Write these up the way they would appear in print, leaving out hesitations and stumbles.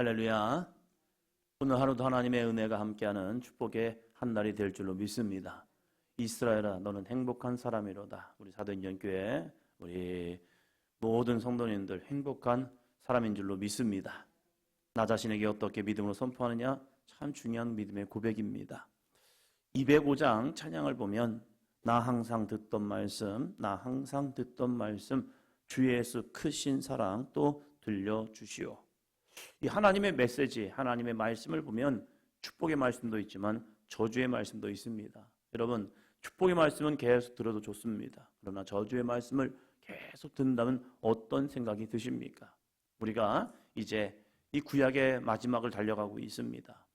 할렐루야. 오늘 하루도 하나님의 은혜가 함께하는 축복의 한 날이 될 줄로 믿습니다. 이스라엘아, 너는 행복한 사람이로다. 우리 사도인전교회 우리 모든 성도님들 행복한 사람인 줄로 믿습니다. 나 자신에게 어떻게 믿음으로 선포하느냐? 참 중요한 믿음의 고백입니다. 205장 찬양을 보면 나 항상 듣던 말씀, 나 항상 듣던 말씀, 주 예수 크신 사랑 또 들려주시오. 이 하나님의 메시지, 하나님의 말씀을 보면 축복의 말씀도 있지만 저주의 말씀도 있습니다. 여러분, 축복의 말씀은 계속 들어도 좋습니다. 그러나 저주의 말씀을 계속 듣는다면 어떤 생각이 드십니까? 우리가 이제 이 구약의 마지막을 달려가고 있습니다.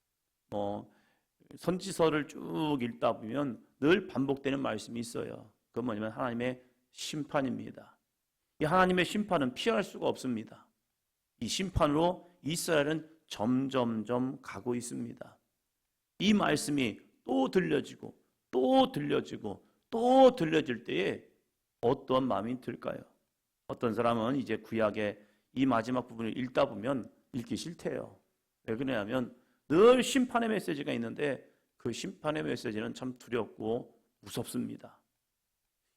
선지서를 쭉 읽다 보면 늘 반복되는 말씀이 있어요. 그건 뭐냐면 하나님의 심판입니다. 이 하나님의 심판은 피할 수가 없습니다. 이 심판으로 이스라엘은 점점점 가고 있습니다. 이 말씀이 또 들려지고 또 들려지고 또 들려질 때에 어떤 마음이 들까요? 어떤 사람은 이제 구약의 이 마지막 부분을 읽다 보면 읽기 싫대요. 왜 그러냐면 늘 심판의 메시지가 있는데 그 심판의 메시지는 참 두렵고 무섭습니다.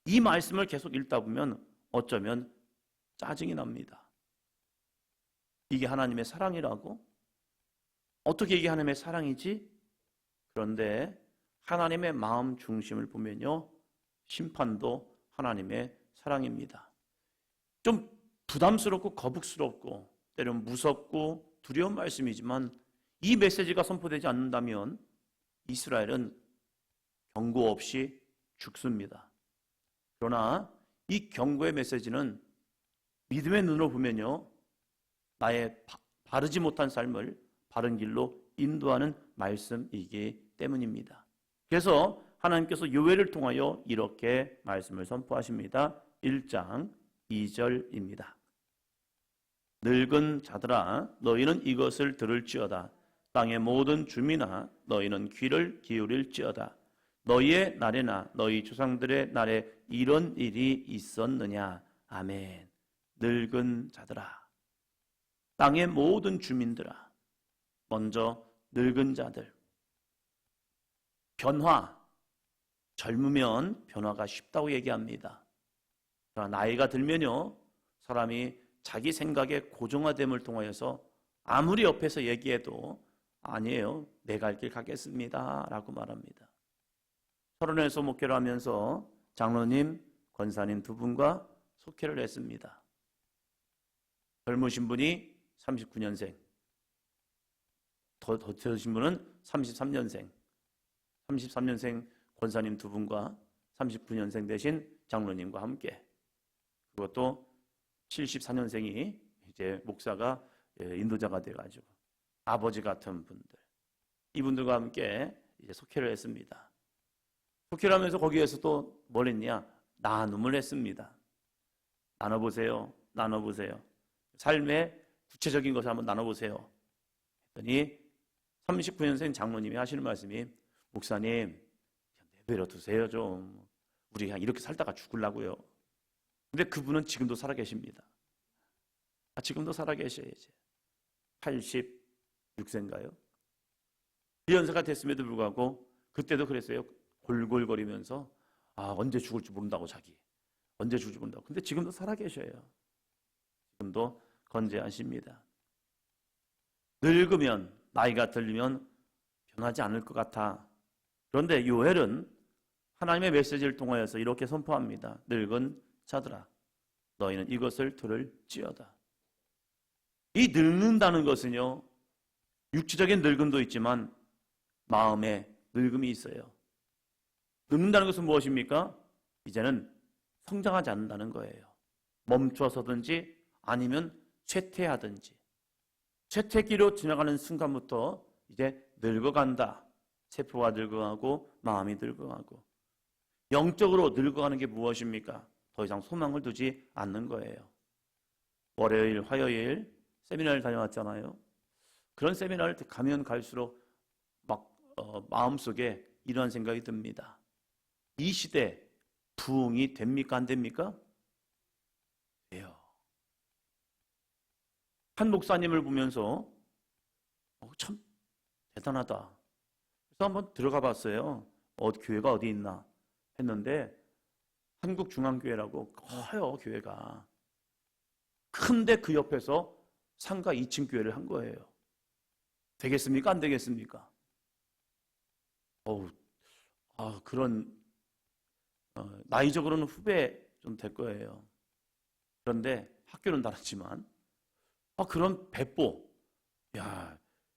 이 말씀을 계속 읽다 보면 어쩌면 짜증이 납니다. 이게 하나님의 사랑이라고? 어떻게 이게 하나님의 사랑이지? 그런데 하나님의 마음 중심을 보면요, 심판도 하나님의 사랑입니다. 좀 부담스럽고 거북스럽고 때로는 무섭고 두려운 말씀이지만 이 메시지가 선포되지 않는다면 이스라엘은 경고 없이 죽습니다. 그러나 이 경고의 메시지는 믿음의 눈으로 보면요, 나의 바르지 못한 삶을 바른 길로 인도하는 말씀이기 때문입니다. 그래서 하나님께서 요엘을 통하여 이렇게 말씀을 선포하십니다. 1장 2절입니다. 늙은 자들아, 너희는 이것을 들을지어다. 땅의 모든 주민아, 너희는 귀를 기울일지어다. 너희의 날에나 너희 조상들의 날에 이런 일이 있었느냐? 아멘. 늙은 자들아, 땅의 모든 주민들아, 먼저 늙은 자들. 변화, 젊으면 변화가 쉽다고 얘기합니다. 그러나 나이가 들면요, 사람이 자기 생각의 고정화됨을 통하여서 아무리 옆에서 얘기해도 아니에요, 내 갈 길 가겠습니다 라고 말합니다. 서론에서 목회를 하면서 장로님, 권사님 두 분과 속회를 했습니다. 젊으신 분이 39년생, 더 드신 분은 33년생, 33년생 권사님 두 분과 39년생 되신 장로님과 함께, 그것도 74년생이 이제 목사가 인도자가 돼가지고 아버지 같은 분들, 이분들과 함께 이제 속회를 했습니다. 속회를 하면서 거기에서 또 뭘 했냐? 나눔을 했습니다. 나눠보세요. 나눠보세요. 삶의 구체적인 것을 한번 나눠보세요. 했더니 39년생 장로님이 하시는 말씀이, 목사님 내버려 두세요 좀. 우리 그냥 이렇게 살다가 죽으려고요. 근데 그분은 지금도 살아계십니다. 지금도 살아계셔야지. 86세인가요? 연세가 됐음에도 불구하고 그때도 그랬어요. 골골거리면서 언제 죽을지 모른다고, 자기 언제 죽을지 모른다고. 근데 지금도 살아계셔요. 지금도 건재하십니다. 늙으면, 나이가 들면 변하지 않을 것 같아. 그런데 요엘은 하나님의 메시지를 통하여서 이렇게 선포합니다. 늙은 자들아, 너희는 이것을 들을지어다. 이 늙는다는 것은요, 육체적인 늙음도 있지만 마음의 늙음이 있어요. 늙는다는 것은 무엇입니까? 이제는 성장하지 않는다는 거예요. 멈춰서든지 아니면 쇠퇴하든지, 쇠퇴기로 지나가는 순간부터 이제 늙어간다. 세포가 늙어가고 마음이 늙어가고, 영적으로 늙어가는 게 무엇입니까? 더 이상 소망을 두지 않는 거예요. 월요일, 화요일 세미나를 다녀왔잖아요. 그런 세미나를 가면 갈수록 마음속에 이런 생각이 듭니다. 이 시대 부흥이 됩니까? 안 됩니까? 돼요. 한 목사님을 보면서 참 대단하다. 그래서 한번 들어가 봤어요. 교회가 어디 있나 했는데 한국중앙교회라고 커요, 교회가. 큰데 그 옆에서 상가 2층 교회를 한 거예요. 되겠습니까? 안 되겠습니까? 그런 나이적으로는 후배 좀 될 거예요. 그런데 학교는 다르지만 그런 배포,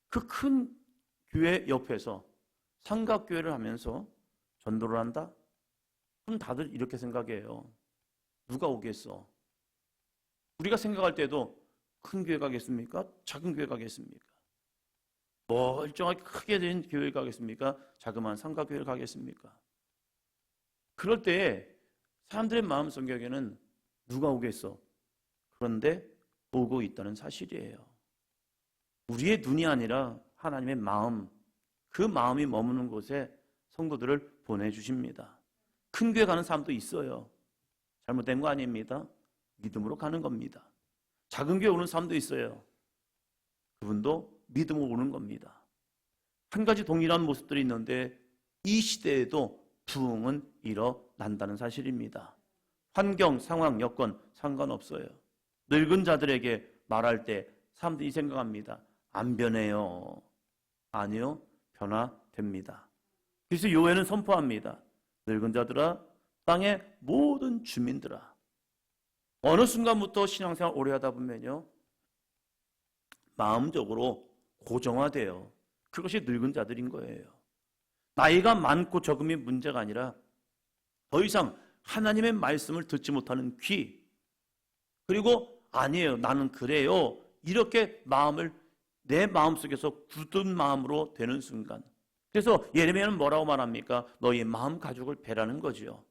그 큰 교회 옆에서 삼각교회를 하면서 전도를 한다? 그럼 다들 이렇게 생각해요. 누가 오겠어? 우리가 생각할 때도 큰 교회 가겠습니까? 작은 교회 가겠습니까? 멀쩡하게 크게 된 교회 가겠습니까? 자그마한 삼각교회를 가겠습니까? 그럴 때 사람들의 마음 성격에는 누가 오겠어? 그런데 오고 있다는 사실이에요. 우리의 눈이 아니라 하나님의 마음, 그 마음이 머무는 곳에 성도들을 보내주십니다. 큰 교회 가는 사람도 있어요. 잘못된 거 아닙니다. 믿음으로 가는 겁니다. 작은 교회 오는 사람도 있어요. 그분도 믿음으로 오는 겁니다. 한 가지 동일한 모습들이 있는데 이 시대에도 부흥은 일어난다는 사실입니다. 환경, 상황, 여건 상관없어요. 늙은 자들에게 말할 때 사람들이 생각합니다. 안 변해요. 아니요, 변화됩니다. 그래서 요한은 선포합니다. 늙은 자들아, 땅의 모든 주민들아. 어느 순간부터 신앙생활 오래 하다 보면요, 마음적으로 고정화돼요. 그것이 늙은 자들인 거예요. 나이가 많고 적음이 문제가 아니라 더 이상 하나님의 말씀을 듣지 못하는 귀, 그리고 아니에요, 나는 그래요, 이렇게 마음을 내 마음속에서 굳은 마음으로 되는 순간, 그래서 예레미야는 뭐라고 말합니까? 너희 마음 가죽을 베라는 거지요.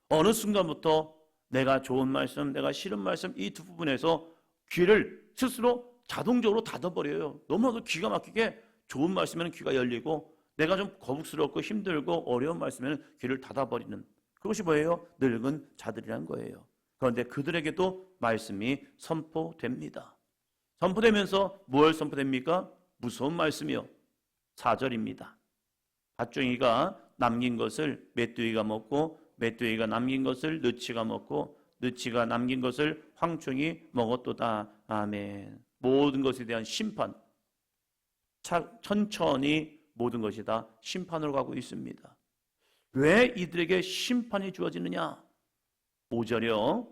어느 순간부터 내가 좋은 말씀, 내가 싫은 말씀, 이 두 부분에서 귀를 스스로 자동적으로 닫아버려요. 너무나도 기가 막히게 좋은 말씀에는 귀가 열리고, 내가 좀 거북스럽고 힘들고 어려운 말씀에는 귀를 닫아버리는, 그것이 뭐예요? 늙은 자들이란 거예요. 그런데 그들에게도 말씀이 선포됩니다. 선포되면서 뭘 선포됩니까? 무서운 말씀이요. 4절입니다. 밭종이가 남긴 것을 메뚜기가 먹고, 메뚜기가 남긴 것을 느치가 먹고, 느치가 남긴 것을 황충이 먹었도다. 아멘. 모든 것에 대한 심판, 천천히 모든 것이 다 심판으로 가고 있습니다. 왜 이들에게 심판이 주어지느냐? 5절이요.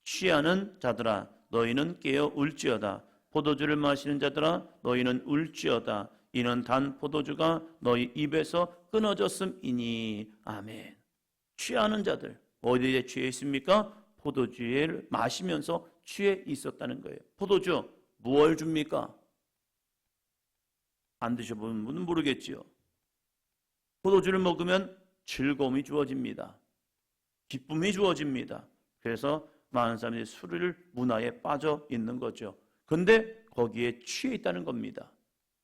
취하는 자들아, 너희는 깨어 울지어다. 포도주를 마시는 자들아, 너희는 울지어다. 이는 단 포도주가 너희 입에서 끊어졌음이니. 아멘. 취하는 자들, 어디에 취해 있습니까? 포도주를 마시면서 취해 있었다는 거예요. 포도주, 무엇을 줍니까? 안 드셔본 분은 모르겠지요. 포도주를 먹으면 즐거움이 주어집니다. 기쁨이 주어집니다. 그래서 많은 사람들이 술을 문화에 빠져 있는 거죠. 그런데 거기에 취해 있다는 겁니다.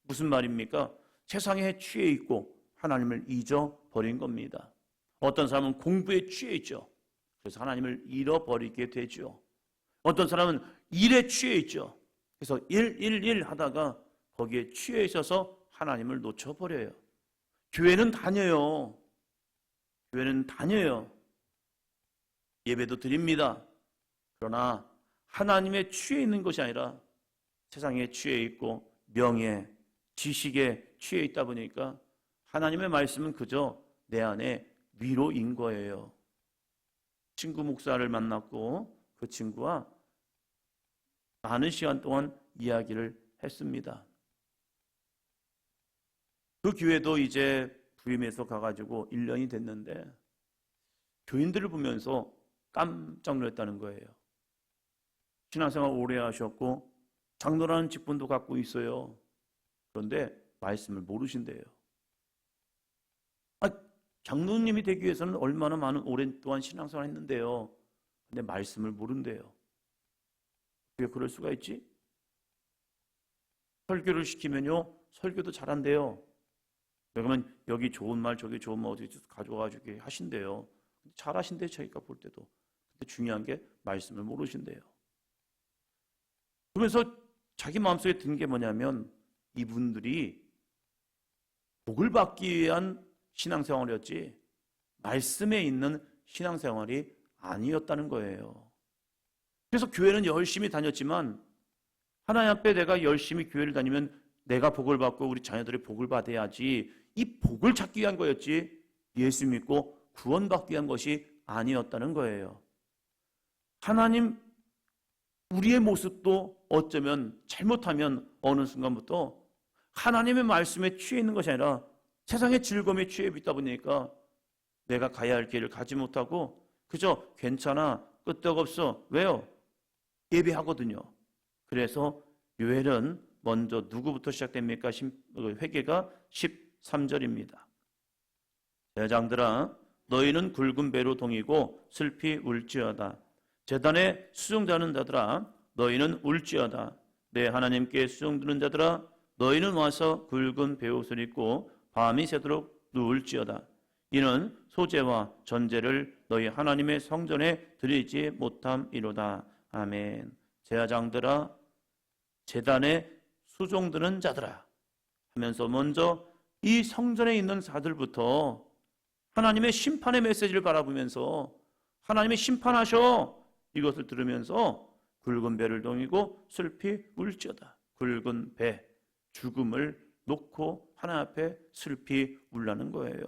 무슨 말입니까? 세상에 취해 있고 하나님을 잊어버린 겁니다. 어떤 사람은 공부에 취해 있죠. 그래서 하나님을 잃어버리게 되죠. 어떤 사람은 일에 취해 있죠. 그래서 일 하다가 거기에 취해 있어서 하나님을 놓쳐버려요. 교회는 다녀요. 교회는 다녀요. 예배도 드립니다. 그러나 하나님에 취해 있는 것이 아니라 세상에 취해 있고 명예, 지식에 취해 있다 보니까 하나님의 말씀은 그저 내 안에 위로인 거예요. 친구 목사를 만났고 그 친구와 많은 시간 동안 이야기를 했습니다. 그 교회도 이제 부임해서 가가지고 1년이 됐는데 교인들을 보면서 깜짝 놀랐다는 거예요. 신앙생활 오래 하셨고 장로라는 직분도 갖고 있어요. 그런데 말씀을 모르신대요. 장로님이 되기 위해서는 얼마나 많은 오랜 동안 신앙생활 했는데요. 근데 말씀을 모른대요. 왜 그럴 수가 있지? 설교를 시키면요, 설교도 잘한대요. 그러면 여기 좋은 말 저기 좋은 말 어디 가져와가지고 하신대요. 잘하신대요, 저희가 볼 때도. 근데 중요한 게 말씀을 모르신대요. 그러면서 자기 마음속에 든 게 뭐냐면 이분들이 복을 받기 위한 신앙생활이었지 말씀에 있는 신앙생활이 아니었다는 거예요. 그래서 교회는 열심히 다녔지만 하나님 앞에 내가 열심히 교회를 다니면 내가 복을 받고 우리 자녀들이 복을 받아야지, 이 복을 찾기 위한 거였지 예수 믿고 구원받기 위한 것이 아니었다는 거예요. 하나님, 우리의 모습도 어쩌면 잘못하면 어느 순간부터 하나님의 말씀에 취해 있는 것이 아니라 세상의 즐거움에 취해 있다 보니까 내가 가야 할 길을 가지 못하고 그저 괜찮아, 끄떡없어. 왜요? 예배하거든요. 그래서 요엘은 먼저 누구부터 시작됩니까? 회개가 13절입니다. 제장들아, 너희는 굵은 배로 동이고 슬피 울지어다. 제단에 수종드는 자들아, 너희는 울지어다. 내 하나님께 수종드는 자들아, 너희는 와서 굵은 베옷을 입고 밤이 새도록 누울지어다. 이는 소제와 전제를 너희 하나님의 성전에 드리지 못함이로다. 아멘. 제사장들아, 제단에 수종드는 자들아 하면서 먼저 이 성전에 있는 자들부터 하나님의 심판의 메시지를 바라보면서 하나님의 심판하셔, 이것을 들으면서 굵은 배를 동이고 슬피 울지어다. 굵은 배, 죽음을 놓고 하나님 앞에 슬피 울라는 거예요.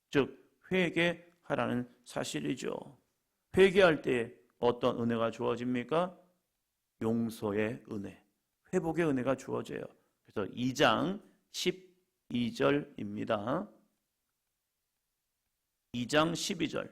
즉 회개하라는 사실이죠. 회개할 때 어떤 은혜가 주어집니까? 용서의 은혜, 회복의 은혜가 주어져요. 그래서 2장 12절입니다. 2장 12절.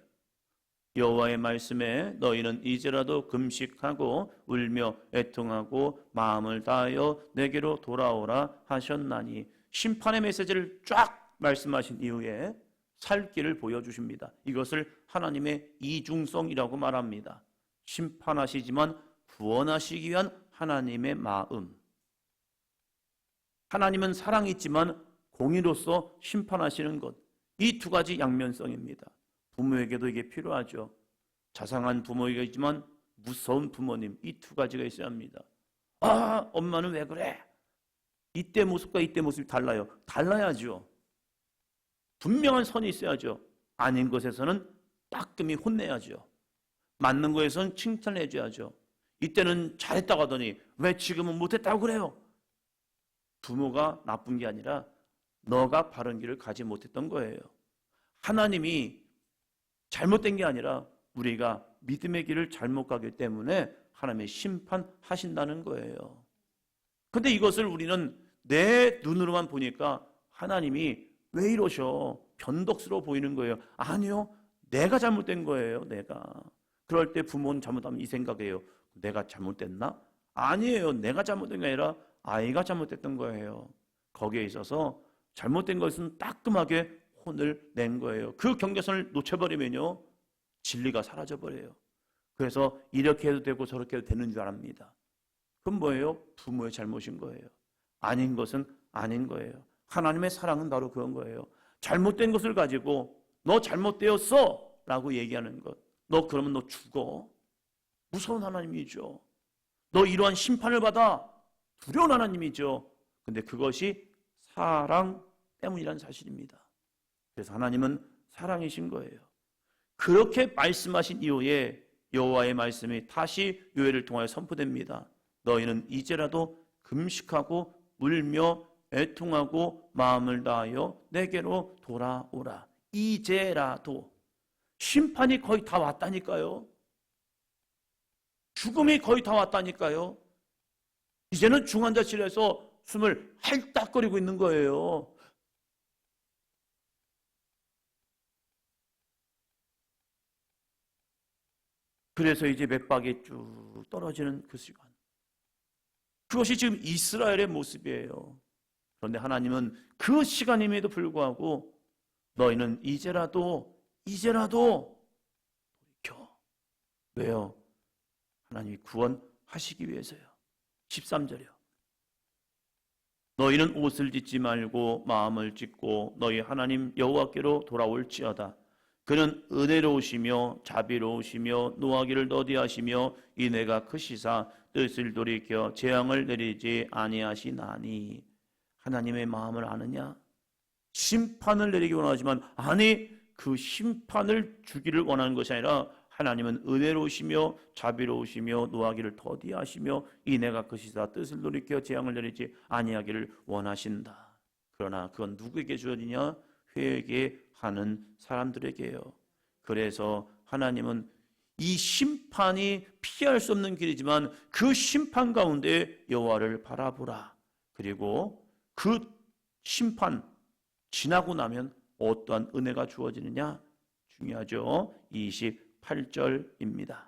여호와의 말씀에 너희는 이제라도 금식하고 울며 애통하고 마음을 다하여 내게로 돌아오라 하셨나니, 심판의 메시지를 쫙 말씀하신 이후에 살 길을 보여주십니다. 이것을 하나님의 이중성이라고 말합니다. 심판하시지만 구원하시기 위한 하나님의 마음. 하나님은 사랑이 있지만 공의로서 심판하시는 것, 이 두 가지 양면성입니다. 부모에게도 이게 필요하죠. 자상한 부모이지만 무서운 부모님, 이 두 가지가 있어야 합니다. 아, 엄마는 왜 그래? 이때 모습과 이때 모습이 달라요. 달라야죠. 분명한 선이 있어야죠. 아닌 것에서는 따끔히 혼내야죠. 맞는 거에서는 칭찬해 줘야죠. 이때는 잘했다고 하더니 왜 지금은 못했다고 그래요? 부모가 나쁜 게 아니라 너가 바른 길을 가지 못했던 거예요. 하나님이 잘못된 게 아니라 우리가 믿음의 길을 잘못 가기 때문에 하나님의 심판하신다는 거예요. 근데 이것을 우리는 내 눈으로만 보니까 하나님이 왜 이러셔? 변덕스러워 보이는 거예요. 아니요, 내가 잘못된 거예요. 내가. 그럴 때 부모는 잘못하면 이 생각이에요. 내가 잘못됐나? 아니에요. 내가 잘못된 게 아니라 아이가 잘못됐던 거예요. 거기에 있어서 잘못된 것은 따끔하게 혼을 낸 거예요. 그 경계선을 놓쳐버리면요, 진리가 사라져버려요. 그래서 이렇게 해도 되고 저렇게 해도 되는 줄 압니다. 그건 뭐예요? 부모의 잘못인 거예요. 아닌 것은 아닌 거예요. 하나님의 사랑은 바로 그런 거예요. 잘못된 것을 가지고 너 잘못되었어 라고 얘기하는 것, 너 그러면 너 죽어. 무서운 하나님이죠. 너 이러한 심판을 받아. 두려운 하나님이죠. 근데 그것이 사랑 때문이라는 사실입니다. 그래서 하나님은 사랑이신 거예요. 그렇게 말씀하신 이후에 여호와의 말씀이 다시 요엘을 통하여 선포됩니다. 너희는 이제라도 금식하고 울며 애통하고 마음을 다하여 내게로 돌아오라. 이제라도. 심판이 거의 다 왔다니까요. 죽음이 거의 다 왔다니까요. 이제는 중환자실에서 숨을 헐떡거리고 있는 거예요. 그래서 이제 맥박이 쭉 떨어지는 그 시간, 그것이 지금 이스라엘의 모습이에요. 그런데 하나님은 그 시간임에도 불구하고 너희는 이제라도 돌이켜. 왜요? 하나님이 구원하시기 위해서요. 13절이요. 너희는 옷을 찢지 말고 마음을 찢고 너희 하나님 여호와께로 돌아올지어다. 그는 은혜로우시며 자비로우시며 노하기를 더디하시며 인애가 크시사 뜻을 돌이켜 재앙을 내리지 아니하시나니. 하나님의 마음을 아느냐? 심판을 내리기 원하지만 아니 그 심판을 주기를 원하는 것이 아니라 하나님은 은혜로우시며 자비로우시며 노하기를 더디하시며 이내가 그시사 뜻을 돌이켜 재앙을 내리지 아니하기를 원하신다. 그러나 그건 누구에게 주어지냐? 회개하는 사람들에게요. 그래서 하나님은 이 심판이 피할 수 없는 길이지만 그 심판 가운데 여호와를 바라보라. 그리고 그 심판 지나고 나면 어떠한 은혜가 주어지느냐? 중요하죠. 28절입니다.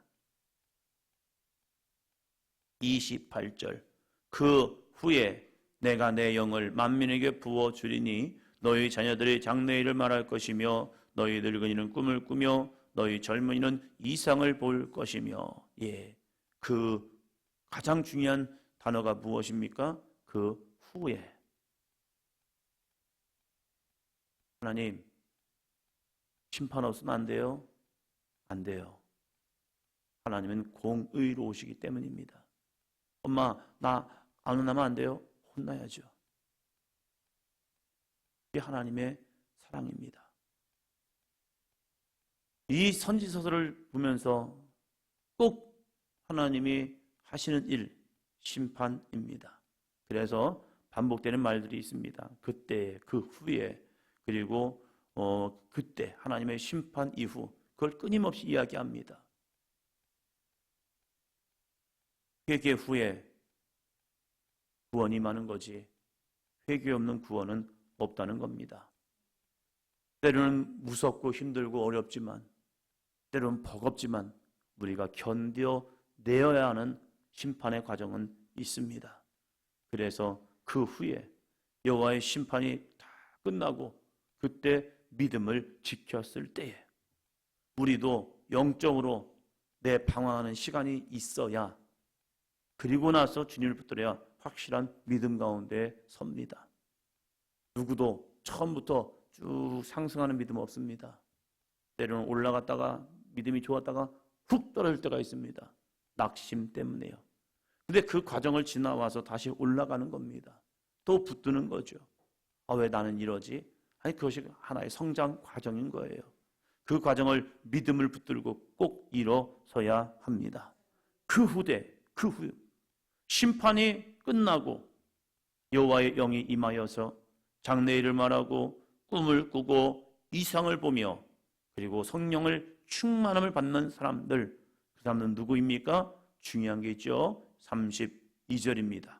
28절. 그 후에 내가 내 영을 만민에게 부어주리니 너희 자녀들이 장래일을 말할 것이며 너희 늙은이는 꿈을 꾸며 너희 젊은이는 이상을 볼 것이며. 예, 그 가장 중요한 단어가 무엇입니까? 그 후에. 하나님, 심판 없으면 안 돼요? 안 돼요. 하나님은 공의로우시기 때문입니다. 엄마, 나 안 혼나면 안 돼요? 혼나야죠. 이게 하나님의 사랑입니다. 이 선지서들을 보면서 꼭 하나님이 하시는 일, 심판입니다. 그래서 반복되는 말들이 있습니다. 그때, 그 후에, 그리고 그때 하나님의 심판 이후, 그걸 끊임없이 이야기합니다. 회개 후에 구원이 많은 거지 회개 없는 구원은 없다는 겁니다. 때로는 무섭고 힘들고 어렵지만, 때로는 버겁지만 우리가 견뎌내어야 하는 심판의 과정은 있습니다. 그래서 그 후에 여호와의 심판이 다 끝나고 그때 믿음을 지켰을 때에 우리도 영적으로 내 방황하는 시간이 있어야, 그리고 나서 주님을 붙들어야 확실한 믿음 가운데 섭니다. 누구도 처음부터 쭉 상승하는 믿음 없습니다. 때로는 올라갔다가 믿음이 좋았다가 훅 떨어질 때가 있습니다. 낙심 때문에요. 근데 그 과정을 지나와서 다시 올라가는 겁니다. 또 붙드는 거죠. 아, 왜 나는 이러지? 아니, 그것이 하나의 성장 과정인 거예요. 그 과정을 믿음을 붙들고 꼭 일어서야 합니다. 그 후 심판이 끝나고 여호와의 영이 임하여서 장래일을 말하고 꿈을 꾸고 이상을 보며 그리고 성령을 충만함을 받는 사람들, 그 사람은 누구입니까? 중요한 게 있죠. 32절입니다.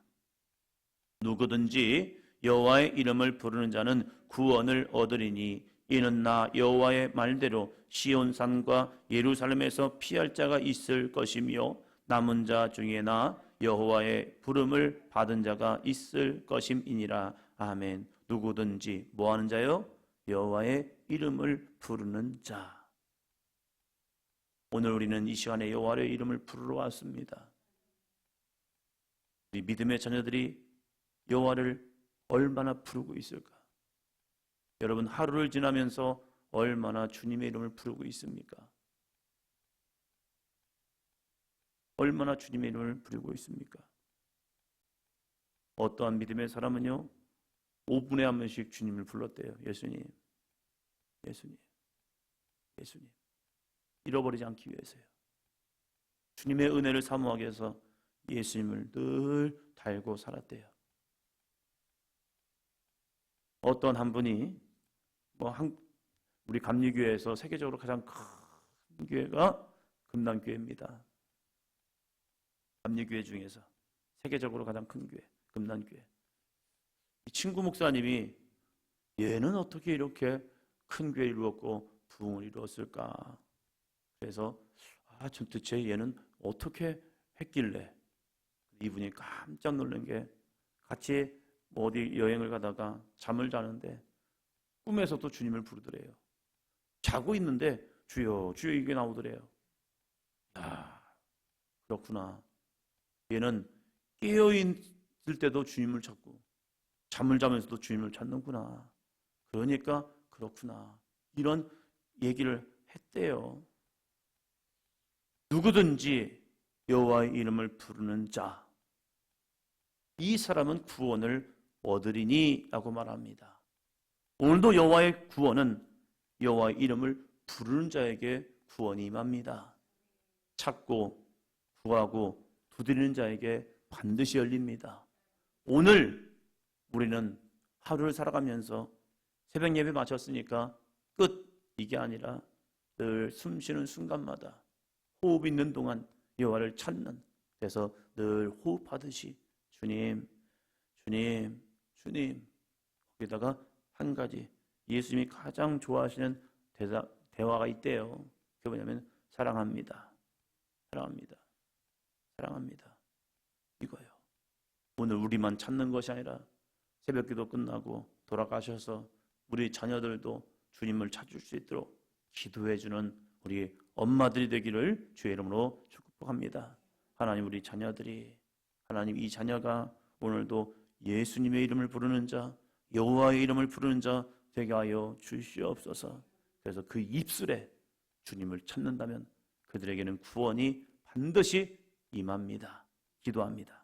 누구든지 여호와의 이름을 부르는 자는 구원을 얻으리니 이는 나 여호와의 말대로 시온산과 예루살렘에서 피할 자가 있을 것이며 남은 자 중에 나 여호와의 부름을 받은 자가 있을 것임이니라. 아멘. 누구든지 뭐 하는 자요? 여호와의 이름을 부르는 자. 오늘 우리는 이 시간에 여호와의 이름을 부르러 왔습니다. 우리 믿음의 자녀들이 여호와를 얼마나 부르고 있을까? 여러분, 하루를 지나면서 얼마나 주님의 이름을 부르고 있습니까? 얼마나 주님의 이름을 부르고 있습니까? 어떠한 믿음의 사람은요 5분에 한 번씩 주님을 불렀대요. 예수님, 예수님, 예수님. 잃어버리지 않기 위해서요. 주님의 은혜를 사모하기 위해서 예수님을 늘 달고 살았대요. 어떤 한 분이 우리 감리교회에서 세계적으로 가장 큰 교회가 금난교회입니다. 감리교회 중에서 세계적으로 가장 큰 교회, 금난교회. 이 친구 목사님이 얘는 어떻게 이렇게 큰 교회를 이루었고 부흥을 이루었을까? 그래서 도대체 얘는 어떻게 했길래? 이분이 깜짝 놀란 게 같이 어디 여행을 가다가 잠을 자는데 꿈에서도 주님을 부르더래요. 자고 있는데 주여 주여 이게 나오더래요. 그렇구나. 얘는 깨어있을 때도 주님을 찾고 잠을 자면서도 주님을 찾는구나. 그러니까 그렇구나. 이런 얘기를 했대요. 누구든지 여호와의 이름을 부르는 자, 이 사람은 구원을 얻으리니 라고 말합니다. 오늘도 여호와의 구원은 여호와의 이름을 부르는 자에게 구원이 임합니다. 찾고 구하고 두드리는 자에게 반드시 열립니다. 오늘 우리는 하루를 살아가면서 새벽 예배 마쳤으니까 끝, 이게 아니라 늘 숨쉬는 순간마다 호흡 있는 동안 여호와를 찾는, 그래서 늘 호흡하듯이 주님, 주님, 주님. 거기다가 한 가지 예수님이 가장 좋아하시는 대화가 있대요. 그게 뭐냐면 사랑합니다. 사랑합니다. 사랑합니다. 이거예요. 오늘 우리만 찾는 것이 아니라 새벽기도 끝나고 돌아가셔서 우리 자녀들도 주님을 찾을 수 있도록 기도해주는 우리 엄마들이 되기를 주의 이름으로 축복합니다. 하나님, 우리 자녀들이, 하나님, 이 자녀가 오늘도 예수님의 이름을 부르는 자, 여호와의 이름을 부르는 자 되게 하여 주시옵소서. 그래서 그 입술에 주님을 찾는다면 그들에게는 구원이 반드시 임합니다. 기도합니다.